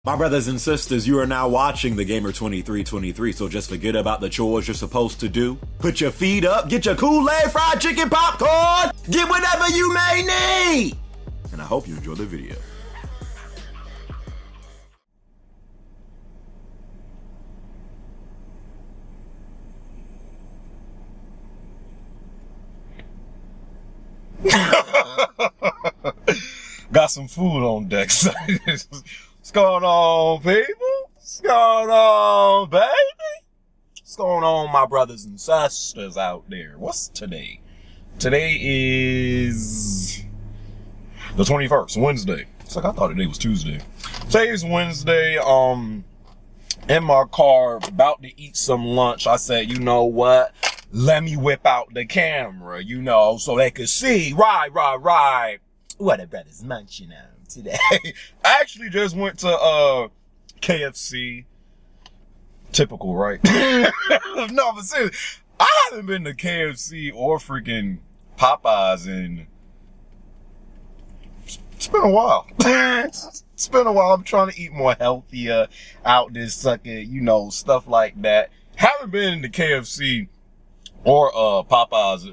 My brothers and sisters, you are now watching the Gamer 2323, so just forget about the chores you're supposed to do. Put your feet up, get your Kool-Aid, fried chicken, popcorn, get whatever you may need! And I hope you enjoy the video. Got some food on deck. What's going on, people? What's going on, baby? What's going on, my brothers and sisters out there? What's today? Today is the 21st, Wednesday. It's like I thought today was Tuesday. Today's Wednesday. In my car, about to eat some lunch. I said, you know what? Let me whip out the camera, you know, so they could see, right, what the brothers munching on today. I actually just went to KFC. Typical, right? No, but seriously, I haven't been to KFC or freaking Popeyes in, it's been a while. It's been a while. I'm trying to eat more healthier out this sucker, you know, stuff like that. Haven't been to KFC or Popeyes.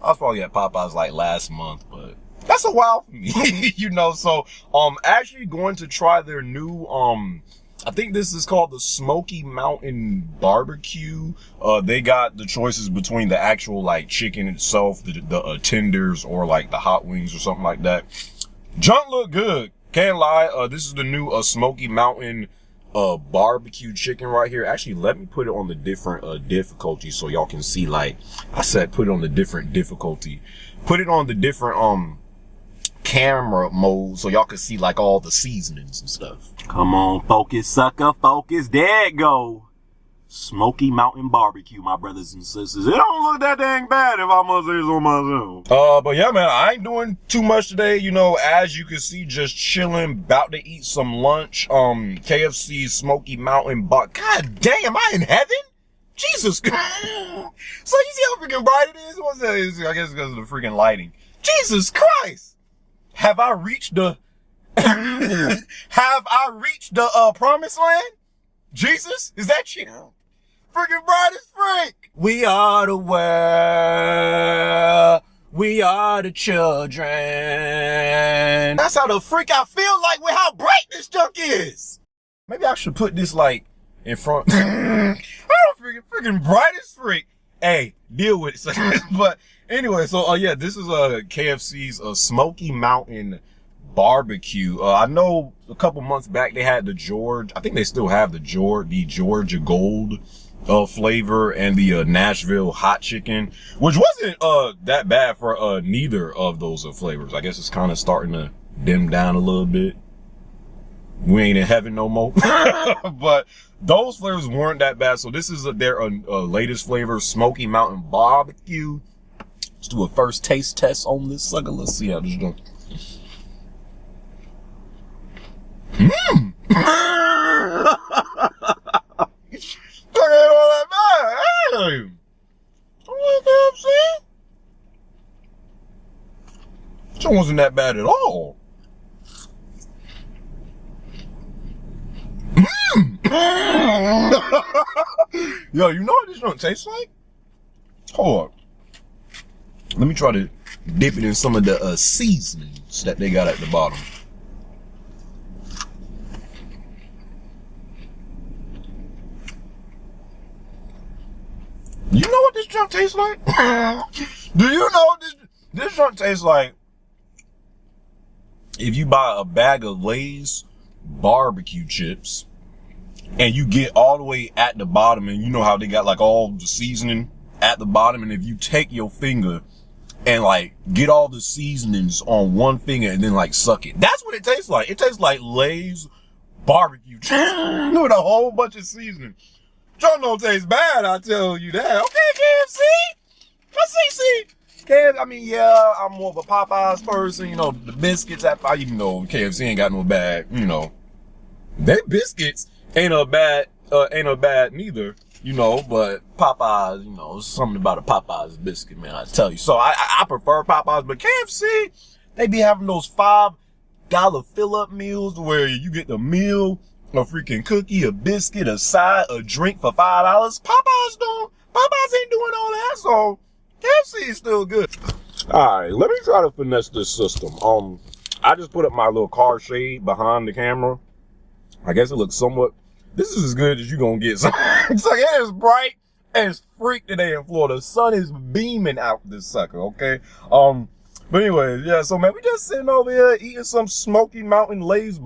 I was probably at Popeyes like last month, but that's a while for me, you know. So actually going to try their new I think this is called the Smoky Mountain BBQ. They got the choices between the actual like chicken itself, the tenders, or like the hot wings or something like that. Junk look good, can't lie. This is the new Smoky Mountain barbecue chicken right here. Actually, let me put it on the different difficulty so y'all can see. Like I said, put it on the different difficulty. Put it on the different camera mode so y'all can see like all the seasonings and stuff. Come on, focus, sucker, focus. There it go. Smoky Mountain BBQ, my brothers and sisters. It don't look that dang bad if I must say so myself. But yeah, man, I ain't doing too much today. You know, as you can see, just chilling, about to eat some lunch. KFC Smoky Mountain God dang, am I in heaven? Jesus Christ. So you see how freaking bright it is? What's that? I guess because of the freaking lighting. Jesus Christ. Have I reached the promised land? Jesus, is that you? Freaking bright as frick. We are the world. We are the children. That's how the freak I feel like with how bright this junk is. Maybe I should put this like in front. Oh, freaking bright as frick. Hey, deal with it. But anyway, so yeah, this is KFC's Smoky Mountain BBQ. I know a couple months back they had the I think they still have the Georgia Gold flavor and the Nashville hot chicken, which wasn't that bad for neither of those flavors. I guess it's kind of starting to dim down a little bit. We ain't in heaven no more. But those flavors weren't that bad. So this is their latest flavor, Smoky Mountain BBQ. Let's do a first taste test on this sucker. Let's see how this goes. Mmm. That ain't all that bad. Hey, KFC. It wasn't that bad at all. Yo, you know what this don't taste like? Hold up. Let me try to dip it in some of the seasonings that they got at the bottom. You know what this junk tastes like? Do you know what this junk tastes like? If you buy a bag of Lay's barbecue chips and you get all the way at the bottom, and you know how they got like all the seasoning at the bottom, and if you take your finger and like get all the seasonings on one finger and then like suck it, that's what it tastes like. It tastes like Lay's barbecue chips with a whole bunch of seasoning. Junk don't taste bad, I tell you that. Okay, KFC. Let's see. I mean, yeah, I'm more of a Popeyes person. You know, the biscuits, I even know KFC ain't got no bad, you know. Their biscuits ain't a bad neither, you know, but Popeyes, you know, something about a Popeyes biscuit, man, I tell you. So I prefer Popeyes, but KFC, they be having those $5 fill-up meals where you get the meal a freaking cookie, a biscuit, a side, a drink for $5. Popeyes ain't doing all that, so KFC is still good. All right, let me try to finesse this system. I just put up my little car shade behind the camera. I guess it looks somewhat, this is as good as you're gonna get. It's like, it is bright as freak today in Florida. The sun is beaming out this sucker, okay? But anyways, yeah, so man, we just sitting over here eating some Smoky Mountain Lay's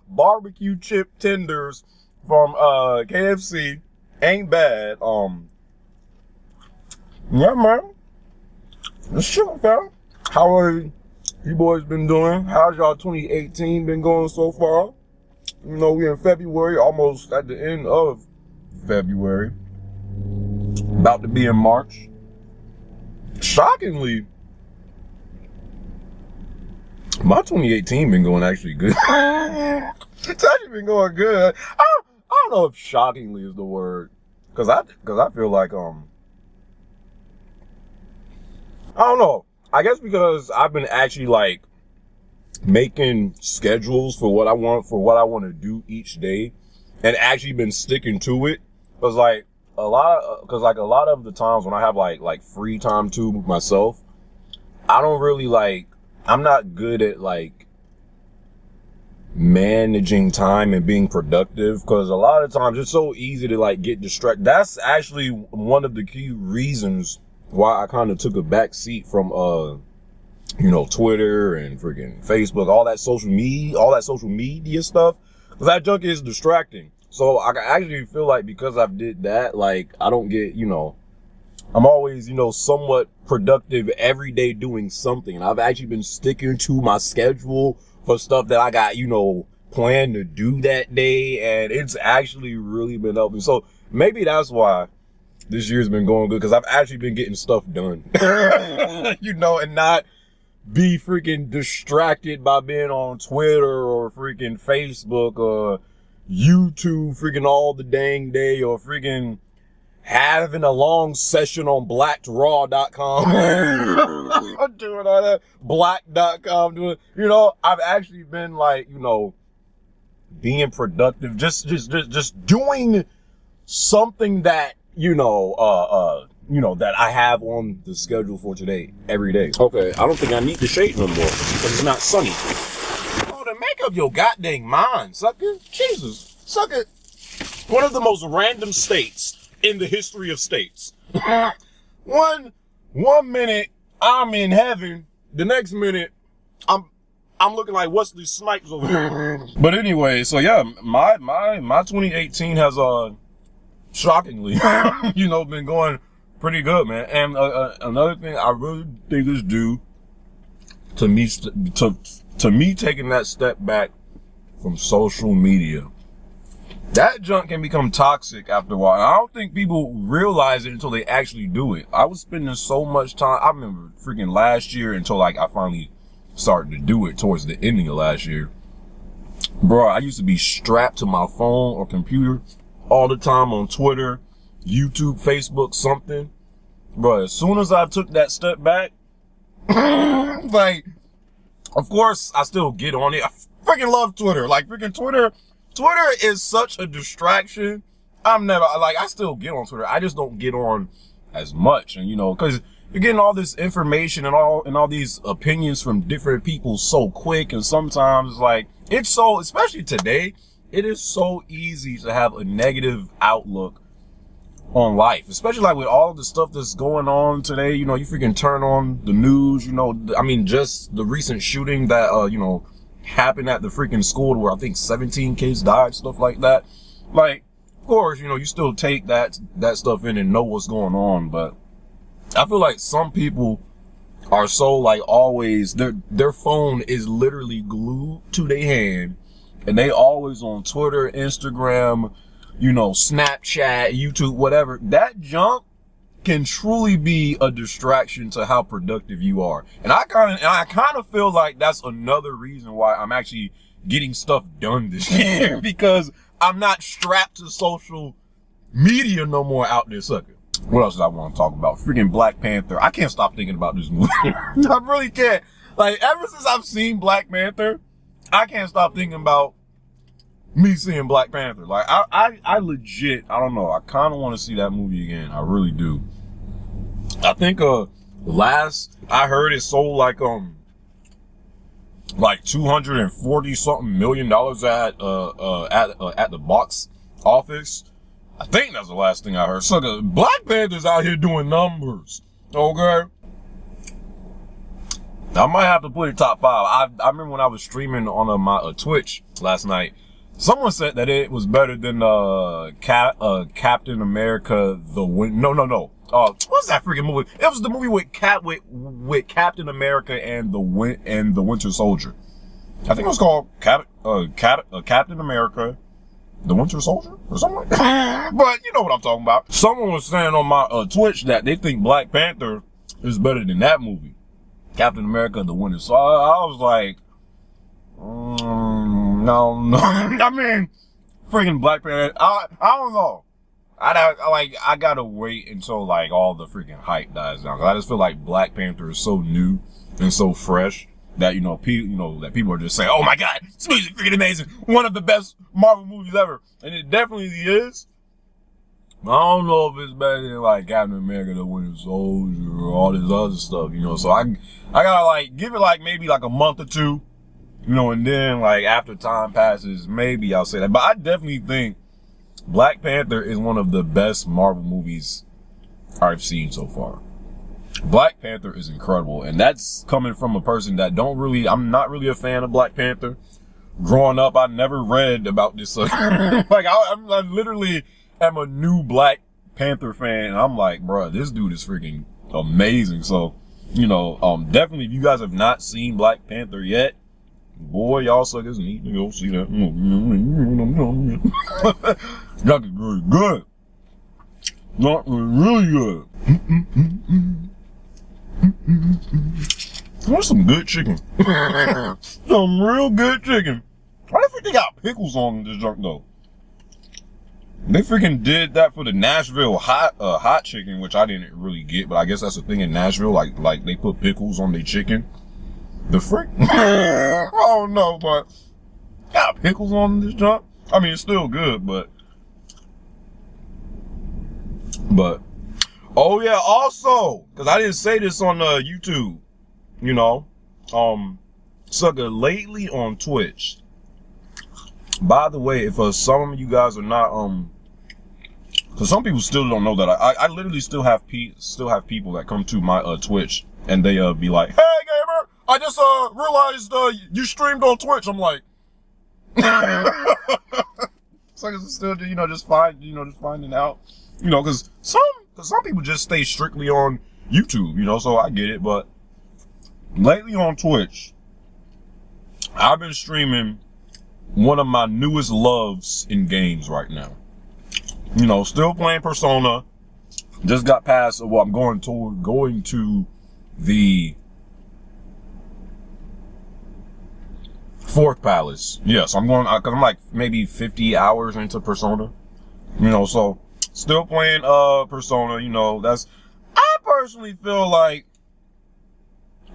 barbecue chip tenders from KFC. Ain't bad. Yeah, man. It's chilling, fam. How are you boys been doing? How's y'all 2018 been going so far? You know, we're in February, almost at the end of February. About to be in March. Shockingly, my 2018 been going actually good. It's actually been going good. I don't know if shockingly is the word, cause I feel like I don't know. I guess because I've been actually like making schedules for what I want to do each day, and actually been sticking to it. Cause like a lot of the times when I have like free time to myself, I don't really I'm not good at like managing time and being productive, because a lot of times it's so easy to like get distracted. That's actually one of the key reasons why I kind of took a back seat from Twitter and freaking Facebook, all that social media stuff, because that junk is distracting. So I actually feel like because I did that, like I don't get, I'm always, somewhat productive every day doing something. And I've actually been sticking to my schedule for stuff that I got, planned to do that day. And it's actually really been helping. So maybe that's why this year's been going good, because I've actually been getting stuff done, and not be freaking distracted by being on Twitter or freaking Facebook or YouTube freaking all the dang day, or freaking having a long session on blackdraw.com. I'm doing all that. Black.com doing, I've actually been like, being productive, just doing something that, that I have on the schedule for today, every day. Okay, I don't think I need the shade no more, because it's not sunny. Make up your goddamn mind, sucker. Jesus, sucker. One of the most random states in the history of states. One minute I'm in heaven, the next minute I'm looking like Wesley Snipes over here. But anyway, so yeah, my 2018 has shockingly, been going pretty good, man. And another thing I really think is due to me taking that step back from social media. That junk can become toxic after a while. I don't think people realize it until they actually do it. I was spending so much time. I remember freaking last year until I finally started to do it towards the ending of last year. Bro, I used to be strapped to my phone or computer all the time on Twitter, YouTube, Facebook, something. Bro, as soon as I took that step back, of course, I still get on it. I freaking love Twitter. Twitter is such a distraction. I still get on Twitter. I just don't get on as much. And, cause you're getting all this information and all these opinions from different people so quick. And sometimes it's so, especially today, it is so easy to have a negative outlook on life, especially with all of the stuff that's going on today. You freaking turn on the news, just the recent shooting that, happened at the freaking school where I think 17 kids died, stuff like that. Of course, you still take that stuff in and know what's going on, but I feel like some people are so always, their phone is literally glued to their hand, and they always on Twitter, Instagram, Snapchat, YouTube, whatever. That junk can truly be a distraction to how productive you are. And I kind of feel like that's another reason why I'm actually getting stuff done this year, because I'm not strapped to social media no more out there, sucker. What else did I want to talk about? Freaking Black Panther. I can't stop thinking about this movie. I really can't. Ever since I've seen Black Panther, I can't stop thinking about me seeing Black Panther. Like, I legit, I don't know, I kind of want to see that movie again. I really do. I think, last I heard it sold like 240 something million dollars at the box office. I think that's the last thing I heard. So the Black Panther's out here doing numbers. Okay. I might have to put it top 5. I remember when I was streaming on my Twitch last night, someone said that it was better than Captain America No. What's that freaking movie? It was the movie with Captain America and the Winter Soldier. I think it was called Captain America, the Winter Soldier or something like that. But you know what I'm talking about. Someone was saying on my Twitch that they think Black Panther is better than that movie, Captain America, the Winter Soldier. I was like, no. I mean, freaking Black Panther. I don't know. I gotta wait until like all the freaking hype dies down. Cause I just feel like Black Panther is so new and so fresh that, that people are just saying, oh my God, this movie's freaking amazing. One of the best Marvel movies ever. And it definitely is. I don't know if it's better than like Captain America, the Winter Soldier, or all this other stuff, So I gotta like give it like maybe like a month or two, and then like after time passes, maybe I'll say that. But I definitely think Black Panther is one of the best Marvel movies I've seen so far. Black Panther is incredible, and that's coming from a person that I'm not really a fan of Black Panther. Growing up, I never read about this. Like, I literally am a new Black Panther fan, and I'm like, bruh, this dude is freaking amazing. So, definitely if you guys have not seen Black Panther yet, boy, y'all suckers need to go see that. That is really good. Not really good. That's some good chicken. Some real good chicken. Why the freak they got pickles on this junk though? They freaking did that for the Nashville hot chicken, which I didn't really get, but I guess that's a thing in Nashville. Like they put pickles on their chicken. The frick? I don't know, but got pickles on this junk. I mean, it's still good, but oh yeah, also, cause I didn't say this on YouTube, sucker, lately on Twitch. By the way, if some of you guys are not, cause some people still don't know that I literally still have people that come to my Twitch and they be like, hey gamer, I just realized you streamed on Twitch. I'm like, suckers are still just finding out, cause some people just stay strictly on YouTube, so I get it. But lately on Twitch, I've been streaming one of my newest loves in games right now. Still playing Persona. Just got past, I'm going to the 4th palace. Yes, I'm going, cause I'm like maybe 50 hours into Persona. So still playing Persona, I personally feel like,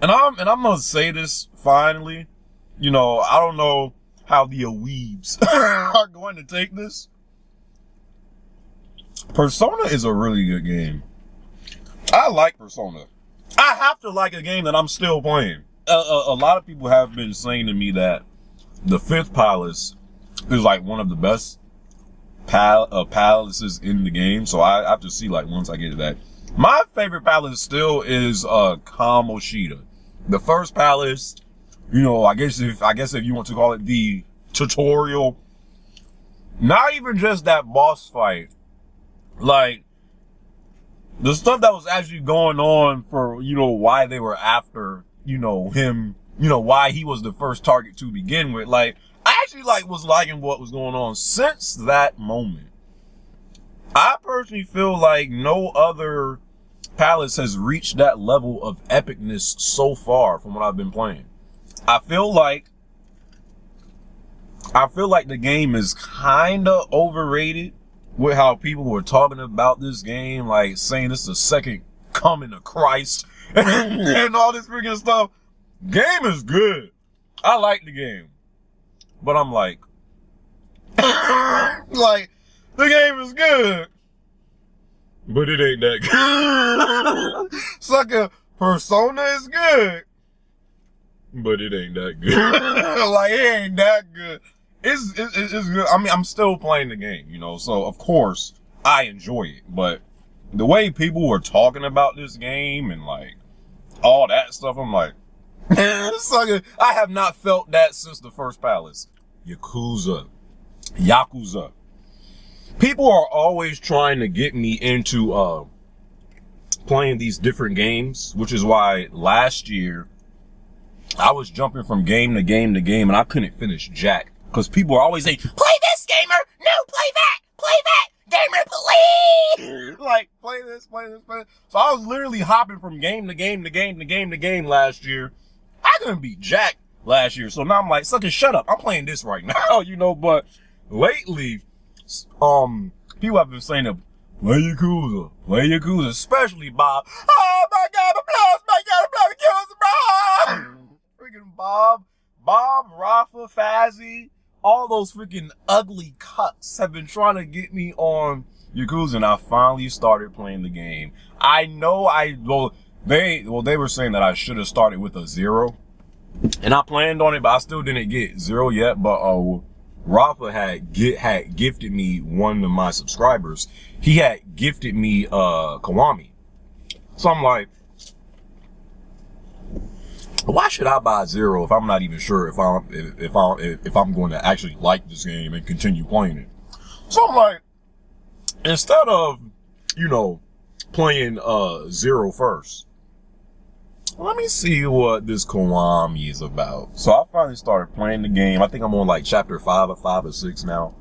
and I'm gonna say this finally, I don't know how the weebs are going to take this. Persona is a really good game. I like Persona. I have to like a game that I'm still playing. A lot of people have been saying to me that the 5th palace is like one of the best palaces in the game, so I have to see like once I get to that. My favorite palace still is Kamoshida. The first palace, I guess if you want to call it the tutorial, not even just that boss fight, like the stuff that was actually going on for why they were after him, why he was the first target to begin with. Like, I actually was liking what was going on since that moment. I personally feel like no other palace has reached that level of epicness so far from what I've been playing. I feel like the game is kinda overrated with how people were talking about this game, like saying it's the second coming of Christ and all this freaking stuff. Game is good. I like the game. But I'm like, like, the game is good, but it ain't that good. Sucker, Persona is good, but it ain't that good. Like, it ain't that good. It's good. I mean, I'm still playing the game, you know, so of course I enjoy it, but the way people were talking about this game and like all that stuff, I'm like, sucker, I have not felt that since the first Palace. Yakuza. People are always trying to get me into playing these different games, which is why last year I was jumping from game to game to game and I couldn't finish jack. Because people are always saying, play this, gamer! No, play that! Gamer, please! Like, play this. So I was literally hopping from game to game to game to game to game last year. I couldn't beat jack last year. So now I'm like, sucker, shut up. I'm playing this right now, you know, but lately, people have been saying, play Yakuza, especially Bob. Oh my God, Yakuza, bro! Freaking Bob, Rafa, Fazzy, all those freaking ugly cucks have been trying to get me on Yakuza, and I finally started playing the game. I know they were saying that I should have started with a 0, and I planned on it, but I still didn't get 0 yet, but, Rafa had gifted me, one of my subscribers, he had gifted me, Kiwami. So I'm like, why should I buy 0 if I'm not even sure if I'm going to actually like this game and continue playing it? So I'm like, instead of, you know, playing 0 first, let me see what this Kiwami is about. So I finally started playing the game. I think I'm on like chapter 5 or 6 now.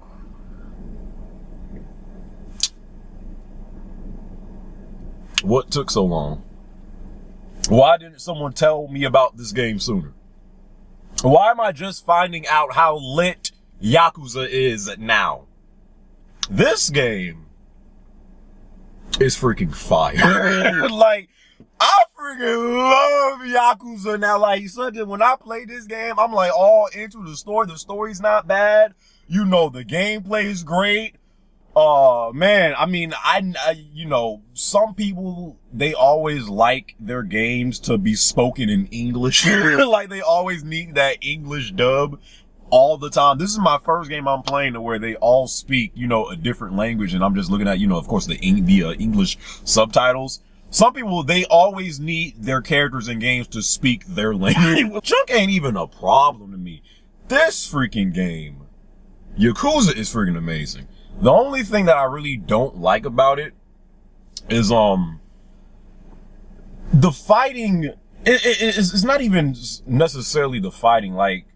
What took so long? Why didn't someone tell me about this game sooner? Why am I just finding out how lit Yakuza is now? This game is freaking fire. Like, I freaking love Yakuza now. Like, when I play this game, I'm like all into the story. The story's not bad. You know, the gameplay is great. Man, I mean, I you know, some people, they always like their games to be spoken in English. Like, they always need that English dub all the time. This is my first game I'm playing to where they all speak, you know, a different language, and I'm just looking at, you know, of course, the English subtitles. Some people, they always need their characters in games to speak their language. Junk ain't even a problem to me. This freaking game, Yakuza, is freaking amazing. The only thing that I really don't like about it is, the fighting, it's not even necessarily the fighting, like,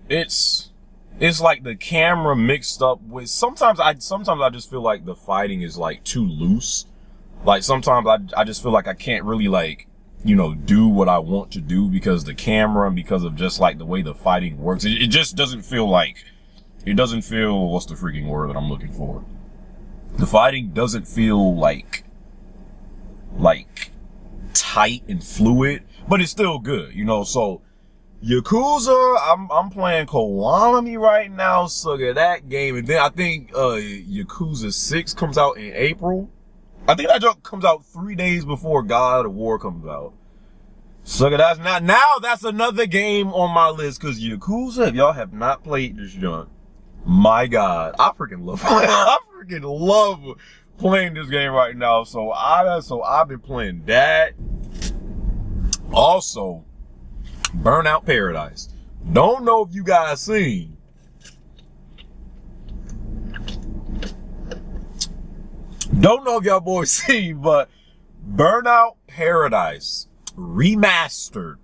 it's like the camera mixed up with, sometimes I just feel like the fighting is like too loose. Like, sometimes I just feel like I can't really, like, you know, do what I want to do because the camera and because of just like the way the fighting works. It just doesn't feel like, what's the freaking word that I'm looking for? The fighting doesn't feel like tight and fluid, but it's still good, you know. So Yakuza, I'm playing Kiwami right now, so that game, and then I think Yakuza 6 comes out in April. I think that joke comes out 3 days before God of War comes out. So that's another game on my list, because Yakuza, if y'all have not played this junk, my God, I freaking love playing this game right now. So I've been playing that. Also, Burnout Paradise. Don't know if you guys seen. Don't know if y'all boys seen, but Burnout Paradise Remastered.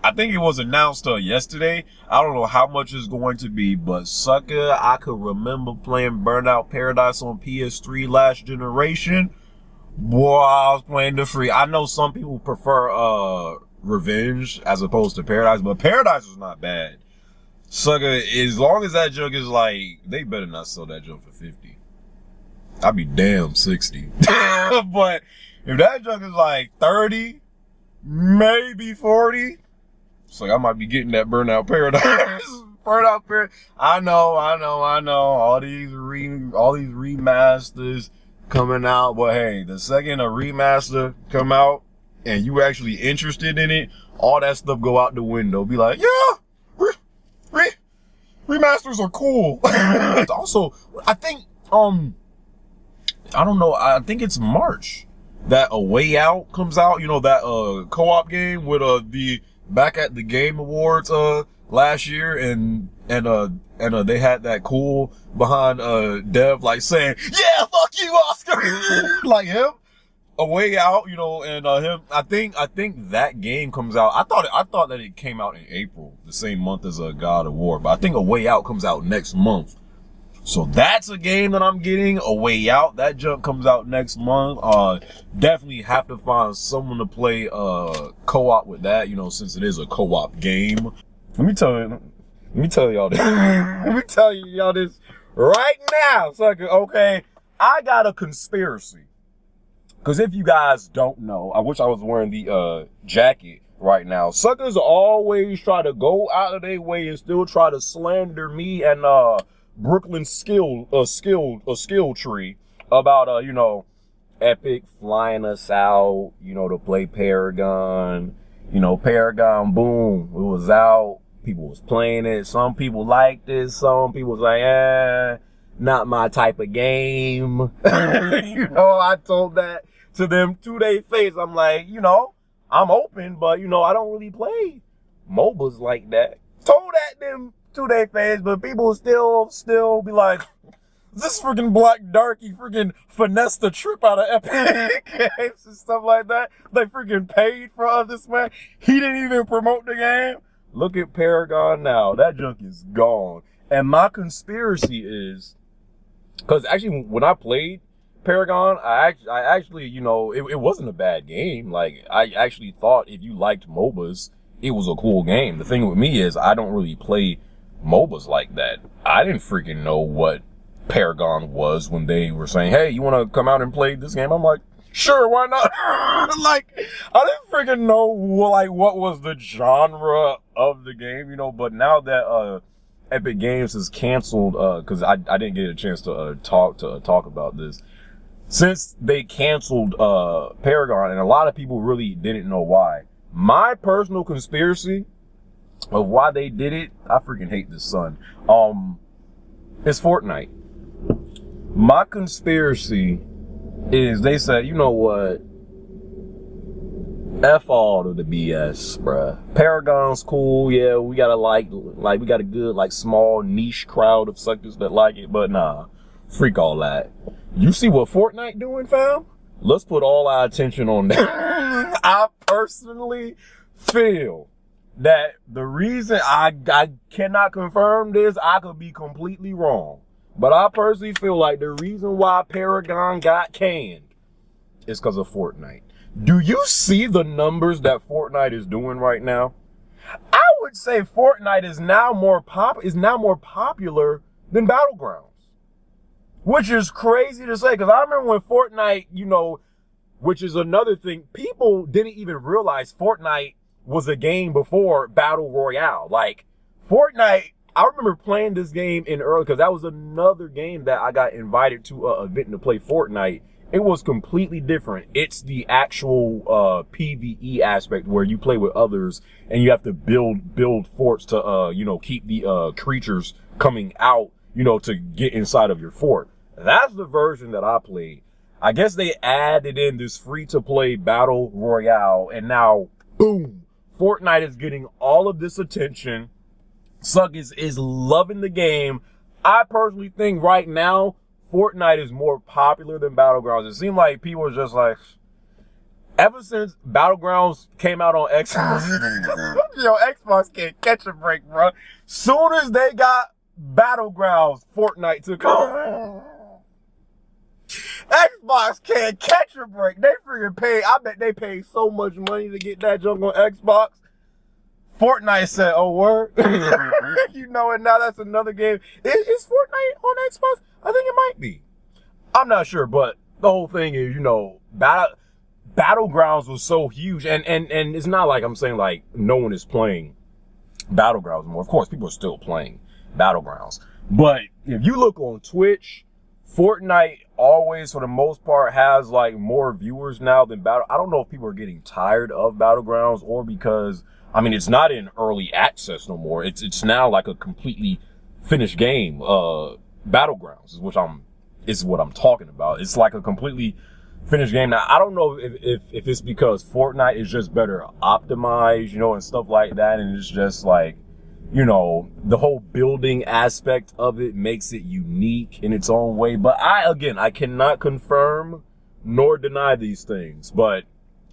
I think it was announced yesterday. I don't know how much it's going to be, but sucker, I could remember playing Burnout Paradise on PS3 last generation. Boy, I was playing the free. I know some people prefer Revenge as opposed to Paradise, but Paradise was not bad. Sucker, as long as that junk is like, they better not sell that junk for 50. I'd be damn 60. But if that junk is like 30, maybe 40, it's like I might be getting that Burnout Paradise Burnout Paradise. I know. All these remasters coming out, but hey, the second a remaster come out and you actually interested in it, all that stuff go out the window. Be like, yeah, remasters are cool. Also, I think I don't know. I think it's March that A Way Out comes out. You know, that co-op game with the back at the Game Awards last year, and they had that cool behind Dev like saying, yeah, fuck you, Oscar. Like him. A Way Out, you know, and him. I think that game comes out. I thought that it came out in April, the same month as God of War, but I think A Way Out comes out next month. So that's a game that I'm getting. A Way Out. That junk comes out next month. Definitely have to find someone to play co-op with that, you know, since it is a co-op game. Let me tell y'all this. Let me tell y'all this right now, sucker. Okay, I got a conspiracy. Because if you guys don't know, I wish I was wearing the jacket right now. Suckers always try to go out of their way and still try to slander me and Brooklyn skill tree about you know, Epic flying us out, you know, to play Paragon. You know, Paragon, boom, it was out. People was playing it. Some people liked it. Some people was like, not my type of game. You know, I told that to them to their face. I'm like, you know, I'm open, but you know, I don't really play MOBAs like that. Told that them to their face, but people still be like, this freaking black darky freaking finessed the trip out of Epic Games and stuff like that. They freaking paid for this man. He didn't even promote the game. Look at Paragon now. That junk is gone. And my conspiracy is, because actually when I played Paragon, I actually, you know, it wasn't a bad game. Like, I actually thought if you liked MOBAs, it was a cool game. The thing with me is I don't really play MOBAs like that. I didn't freaking know what Paragon was when they were saying, hey, you want to come out and play this game? I'm like, sure, why not? Like, I didn't freaking know, like, what was the genre of the game, you know, but now that Epic Games has canceled, because I didn't get a chance to talk about this. Since they canceled Paragon, and a lot of people really didn't know why. My personal conspiracy of why they did it, I freaking hate this son. It's Fortnite. My conspiracy is they said, you know what? F all of the BS, bruh. Paragon's cool, yeah. We got we got a good, like, small niche crowd of suckers that like it, but nah, freak all that. You see what Fortnite doing, fam? Let's put all our attention on that. I personally feel that the reason I cannot confirm this, I could be completely wrong, but I personally feel like the reason why Paragon got canned is because of Fortnite. Do you see the numbers that Fortnite is doing right now? I would say Fortnite is now more popular than Battlegrounds, which is crazy to say, because I remember when Fortnite, you know, which is another thing, people didn't even realize Fortnite was a game before Battle Royale. Like, Fortnite, I remember playing this game in early, because that was another game that I got invited to an event to play Fortnite. It was completely different. It's the actual PvE aspect where you play with others and you have to build forts to you know, keep the creatures coming out, you know, to get inside of your fort. That's the version that I played. I guess they added in this free-to-play Battle Royale, and now, boom, Fortnite is getting all of this attention. Suckers is loving the game. I personally think right now, Fortnite is more popular than Battlegrounds. It seemed like people were just like, ever since Battlegrounds came out on Xbox, yo, Xbox can't catch a break, bro. Soon as they got Battlegrounds, Fortnite took over. Xbox can't catch a break. They freaking paid. I bet they paid so much money to get that junk on Xbox. Fortnite said, oh, word? You know, and now that's another game. Is Fortnite on Xbox? I think it might be. I'm not sure, but the whole thing is, you know, Battlegrounds was so huge, and it's not like I'm saying like no one is playing Battlegrounds more. Of course, people are still playing Battlegrounds. But if you look on Twitch, Fortnite always, for the most part, has like more viewers now than I don't know if people are getting tired of Battlegrounds or because, I mean, it's not in early access no more. It's now like a completely finished game. Battlegrounds is what I'm talking about. It's like a completely finished game. Now, I don't know if it's because Fortnite is just better optimized, you know, and stuff like that. And it's just like, you know, the whole building aspect of it makes it unique in its own way. But I cannot confirm nor deny these things. But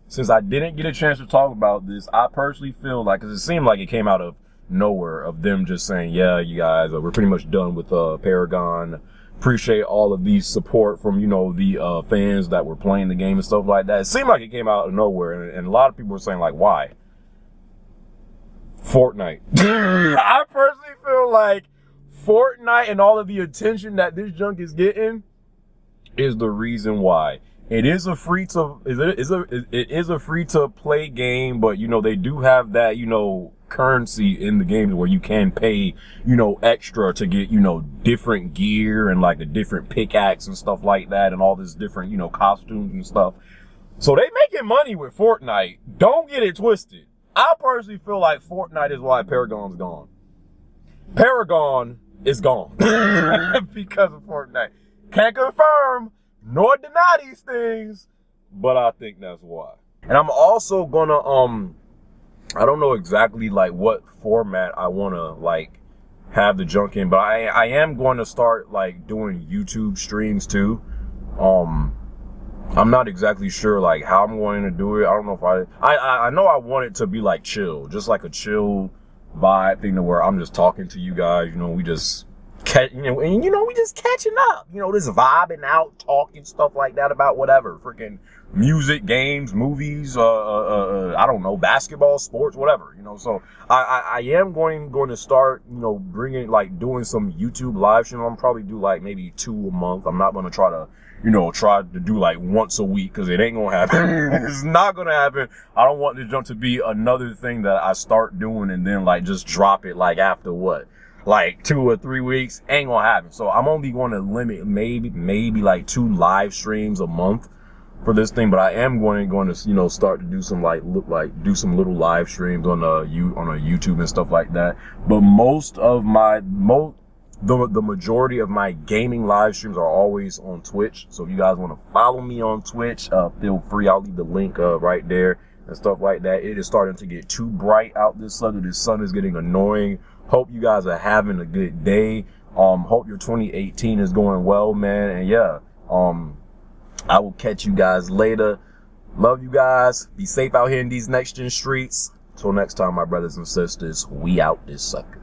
since I didn't get a chance to talk about this, I personally feel like, because it seemed like it came out of nowhere, of them just saying, yeah, you guys, we're pretty much done with Paragon. Appreciate all of the support from, you know, the fans that were playing the game and stuff like that. It seemed like it came out of nowhere, and a lot of people were saying, like, why? Fortnite. I personally feel like Fortnite and all of the attention that this junk is getting is the reason why. It is a free to play game, but you know, they do have that, you know, currency in the game where you can pay, you know, extra to get, you know, different gear and like a different pickaxe and stuff like that and all this different, you know, costumes and stuff. So they making money with Fortnite. Don't get it twisted. I personally feel like Fortnite is why Paragon's gone. Paragon is gone because of Fortnite. Can't confirm nor deny these things, but I think that's why. And I'm also gonna, I don't know exactly like what format I wanna like have the junk in, but I am going to start like doing YouTube streams too. I'm not exactly sure like how I'm going to do it. I don't know if I know I want it to be like chill, just like a chill vibe thing to where I'm just talking to you guys, you know, we just we just catching up, you know, just vibing out, talking stuff like that about whatever, freaking music, games, movies, I don't know, basketball, sports, whatever, you know. So I am going to start, you know, doing some YouTube live stream. I'm probably do like maybe 2 a month. I'm not going to try to do like once a week, because it ain't gonna happen. It's not gonna happen. I don't want this jump to be another thing that I start doing and then like just drop it like after what, like 2 or 3 weeks. Ain't gonna happen. So I'm only going to limit maybe like 2 live streams a month for this thing. But I am going to you know, start to do some do some little live streams on a YouTube and stuff like that. But the majority of my gaming live streams are always on Twitch. So if you guys want to follow me on Twitch, feel free. I'll leave the link right there and stuff like that. It is starting to get too bright out this summer. This sun is getting annoying. Hope you guys are having a good day. Hope your 2018 is going well, man. And yeah, I will catch you guys later. Love you guys. Be safe out here in these next gen streets. Till next time, my brothers and sisters, we out this sucker.